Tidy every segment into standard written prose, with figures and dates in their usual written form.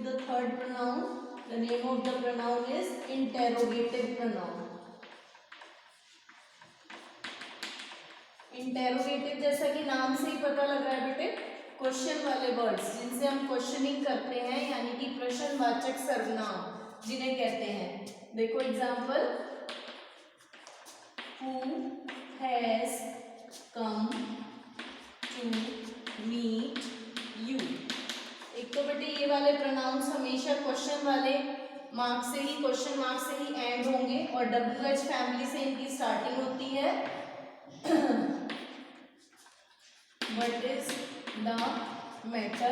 the third pronoun. The name of the pronoun is interrogative pronoun. Interrogative जैसा कि नाम से ही पता लग रहा है बेटे, क्वेश्चन वाले वर्ड्स जिनसे हम क्वेश्चनिंग करते हैं, यानी कि प्रश्नवाचक सर्वनाम जिन्हें कहते हैं। देखो example, who has come to meet you. एक तो बेटे ये वाले प्रोनाउंस हमेशा क्वेश्चन वाले मार्क से ही, क्वेश्चन मार्क से ही एंड होंगे और WH फैमिली से इनकी स्टार्टिंग होती है। व्हाट इज द मैटर,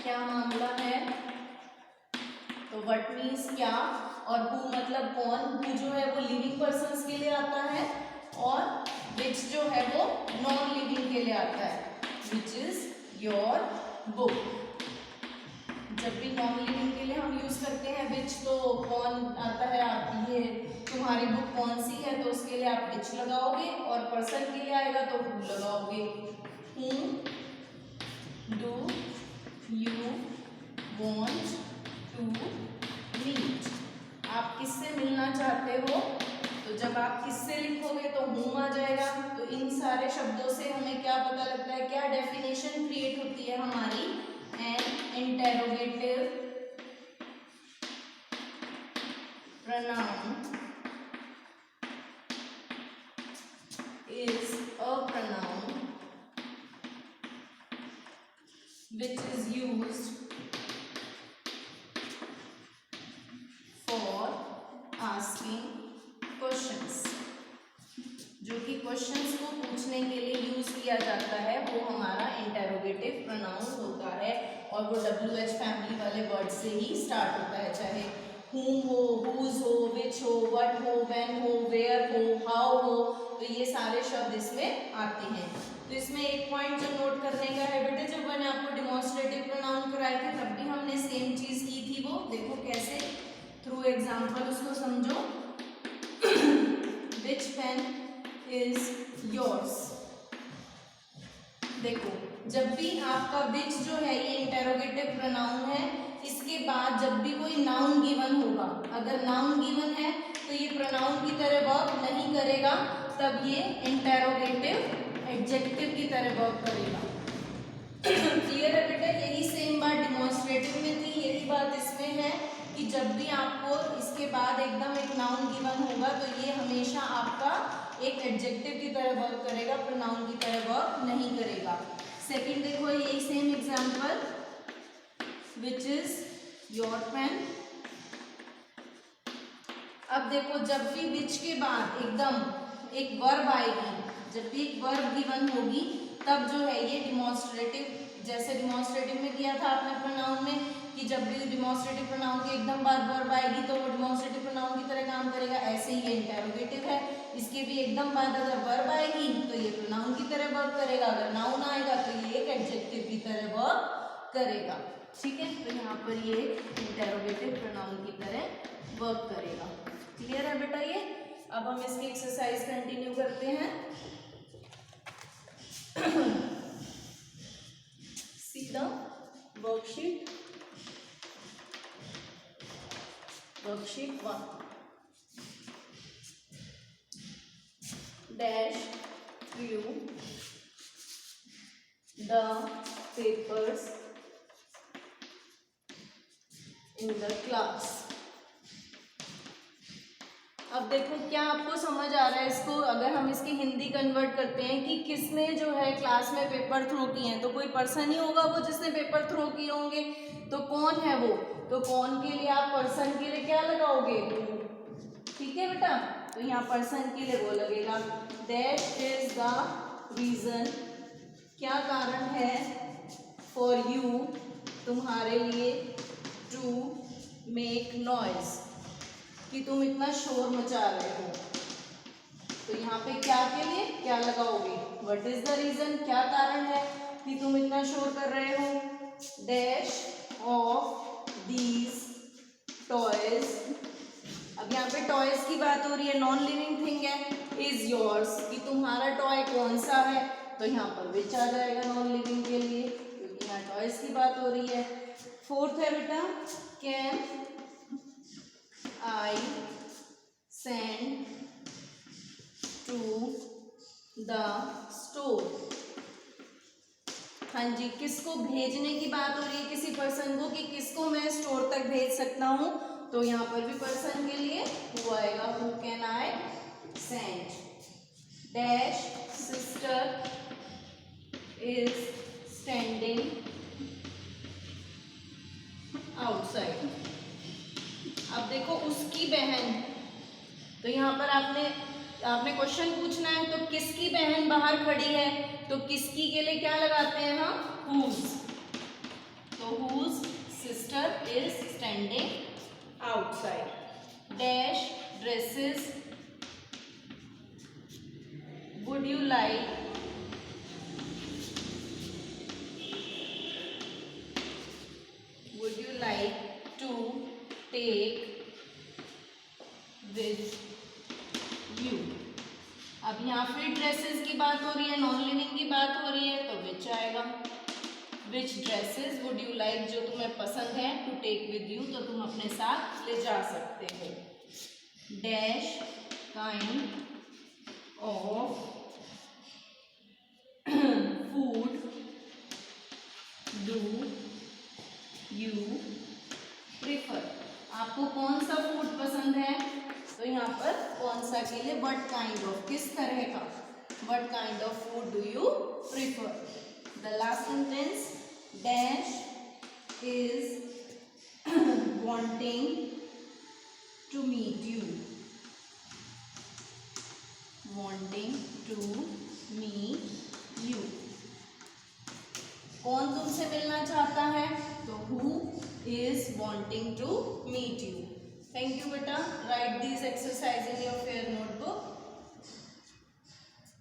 क्या मामला है। तो व्हाट मीन्स क्या, और हु मतलब कौन। हु जो है वो लिविंग पर्सन्स के लिए आता है और विच जो है वो नॉन लिविंग के लिए आता है, विच इज योर बुक। जब भी नॉन लिविंग के लिए हम यूज करते हैं विच, तो कौन आता है, आप ये तुम्हारी बुक कौन सी है, तो उसके लिए आप विच लगाओगे, और पर्सन के लिए आएगा तो हु लगाओगे। Whom do you want to meet? आप किससे मिलना चाहते हो, तो जब आप किससे लिखोगे तो whom आ जाएगा। तो इन सारे शब्दों से हमें क्या पता लगता है, क्या डेफिनेशन क्रिएट होती है हमारी। N interrogative pronoun is a pronoun which is used for asking questions। जो कि क्वेश्चंस को पूछने के लिए यूज किया जाता है वो हमारा इंटेरोगेटिव प्रोनाउन होता है, और वो WH फैमिली वाले वर्ड से ही स्टार्ट होता है, चाहे whom हो, whose हो, which हो, what हो, when हो, where हो, how हो, तो ये सारे शब्द इसमें आते हैं। तो इसमें एक पॉइंट जो नोट करने का है बेटे, जब मैंने आपको डिमॉन्स्ट्रेटिव प्रोनाउन कराए थे तब भी हमने सेम चीज की थी। वो देखो कैसे, थ्रू एग्जांपल उसको समझो। विच पेन इज योर्स। देखो जब भी आपका विच जो है ये इंटेरोगेटिव प्रोनाउन है, इसके बाद जब भी कोई नाउन गिवन होगा, अगर नाउन गिवन है तो ये प्रोनाउन की तरह वर्क नहीं करेगा, तब ये इंटेरोगेटिव एडजेक्टिव की तरह वर्क करेगा। क्लियर है बेटा, यही सेम बात डिमॉन्स्ट्रेटिव में थी, यही बात इसमें है कि जब भी आपको इसके बाद एकदम एक नाउन गिवन होगा तो ये हमेशा आपका एक एडजेक्टिव की तरह वर्क करेगा, प्रोनाउन की तरह वर्क नहीं करेगा। सेकंड देखो यही same example, which is your pen. अब देखो जब भी विच के बाद एकदम एक वर्ब आएगी, जब भी एक वर्ब गिवन होगी तब जो है ये डिमॉन्स्ट्रेटिव, जैसे डिमॉन्स्ट्रेटिव में किया था आपने प्रोनाउन में कि जब भी डिमॉन्स्ट्रेटिव प्रोनाउन के एकदम बाद वर्ब आएगी तो वो डिमॉन्स्ट्रेटिव प्रोनाउन की तरह काम करेगा, ऐसे ही ये इंटेरोगेटिव है, इसके भी एकदम बाद अगर वर्ब आएगी तो ये प्रोनाउन की तरह वर्क करेगा, अगर नाउन आएगा तो ये एक एडजेक्टिव की तरह वर्क करेगा। ठीक है, तो यहाँ पर ये इंटेरोगेटिव प्रोनाउन की तरह वर्क करेगा। क्लियर है बेटा ये। अब हम इसकी एक्सरसाइज कंटिन्यू करते हैं। See the worksheet 1. Dash view the papers in the class। अब देखो क्या आपको समझ आ रहा है इसको, अगर हम इसकी हिंदी कन्वर्ट करते हैं कि किसने जो है क्लास में पेपर थ्रो किए हैं, तो कोई पर्सन ही होगा वो जिसने पेपर थ्रो किए होंगे, तो कौन है वो, तो कौन के लिए आप पर्सन के लिए क्या लगाओगे, ठीक है बेटा। तो यहाँ पर्सन के लिए वो लगेगा, दैट इज द रीजन, क्या कारण है, फॉर यू तुम्हारे लिए, टू मेक नॉइज कि तुम इतना शोर मचा रहे हो। तो यहाँ पे क्या के लिए क्या लगाओगे, व्हाट इज द रीजन, क्या कारण है कि तुम इतना शोर कर रहे हो, डैश ऑफ दीज टॉयज। अब यहाँ पे टॉयज की बात हो रही है, नॉन लिविंग थिंग है, इज योर्स कि तुम्हारा टॉय कौन सा है, तो यहाँ पर विच आ जाएगा नॉन लिविंग के लिए, क्योंकि यहाँ टॉयज की बात हो रही है। फोर्थ है बेटा, can I send to the store. हाँ जी, किसको भेजने की बात हो रही है, किसी पर्सन को, कि किसको मैं स्टोर तक भेज सकता हूँ, तो यहाँ पर भी पर्सन के लिए हु आएगा, who can I send. Dash sister is standing outside. अब देखो उसकी बहन, तो यहाँ पर आपने क्वेश्चन पूछना है, तो किसकी बहन बाहर खड़ी है, तो किसकी के लिए क्या लगाते हैं हम, हुज। तो whose sister is standing outside. Dash dresses would you like to take with you. अब यहाँ फिर ड्रेसेस की बात हो रही है, नॉन लिविंग की बात हो रही है, तो विच आएगा। विच ड्रेसेस वुड यू लाइक, जो तुम्हें पसंद है, टू टेक विद यू, तो तुम अपने साथ ले जा सकते हो। Dash kind of food do you prefer. आपको कौन सा फूड पसंद है, तो यहाँ पर कौन सा के लिए व्हाट काइंड ऑफ, किस तरह का, what kind of food do you prefer. The last sentence, dash is wanting to meet you, wanting to meet you. कौन तुमसे मिलना चाहता है, तो who is wanting to meet you. Thank you beta. Write these exercises in your